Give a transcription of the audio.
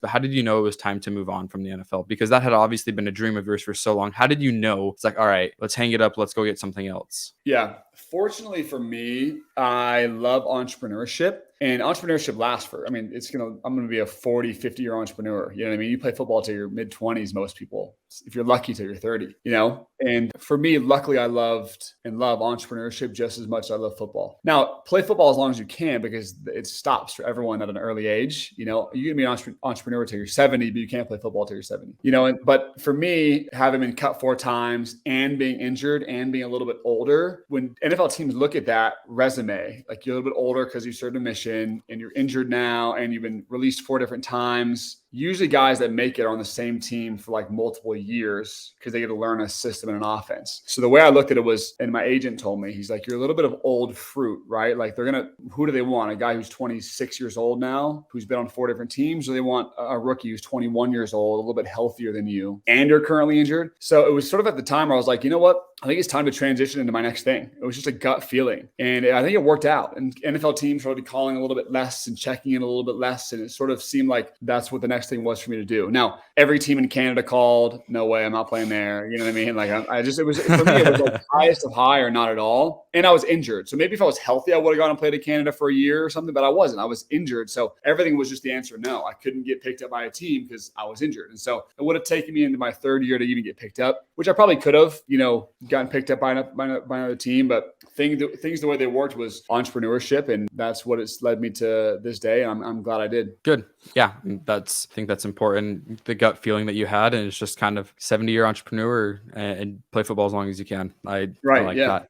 But how did you know it was time to move on from the NFL? Because that had obviously been a dream of yours for so long. How did you know it's like, all right, let's hang it up. Let's go get something else? Yeah. Fortunately for me, I love entrepreneurship. And entrepreneurship lasts I'm going to be a 40, 50-year entrepreneur. You know what I mean? You play football till your mid 20s, most people, if you're lucky till you're 30, And for me, luckily I loved and love entrepreneurship just as much as I love football. Now, play football as long as you can because it stops for everyone at an early age. You can be an entrepreneur till you're 70, but you can't play football till you're 70. But for me, having been cut 4 times and being injured and being a little bit older, when NFL teams look at that resume, like you're a little bit older because you served a mission and you're injured now and you've been released 4 different times. Usually guys that make it are on the same team for like multiple years because they get to learn a system and an offense. So the way I looked at it was, and my agent told me, he's like, you're a little bit of old fruit, right? Like who do they want? A guy who's 26 years old now, who's been on 4 different teams, or they want a rookie who's 21 years old, a little bit healthier than you, and you're currently injured. So it was sort of at the time where I was like, you know what? I think it's time to transition into my next thing. It was just a gut feeling. And I think it worked out. And NFL teams started calling a little bit less and checking in a little bit less. And it sort of seemed like that's what the next thing was for me to do. Now, every team in Canada called, no way, I'm not playing there. You know what I mean? Like it was, for me, it was like highest of high or not at all. And I was injured. So maybe if I was healthy, I would have gone and played in Canada for a year or something, but I wasn't. I was injured. So everything was just the answer no. I couldn't get picked up by a team because I was injured. And so it would have taken me into my 3rd year to even get picked up, which I probably could have, gotten picked up by another team. But things the way they worked was entrepreneurship. And that's what it's led me to this day. And I'm glad I did. Good. Yeah. I think that's important. The gut feeling that you had, and it's just kind of 70-year entrepreneur and play football as long as you can. I like that.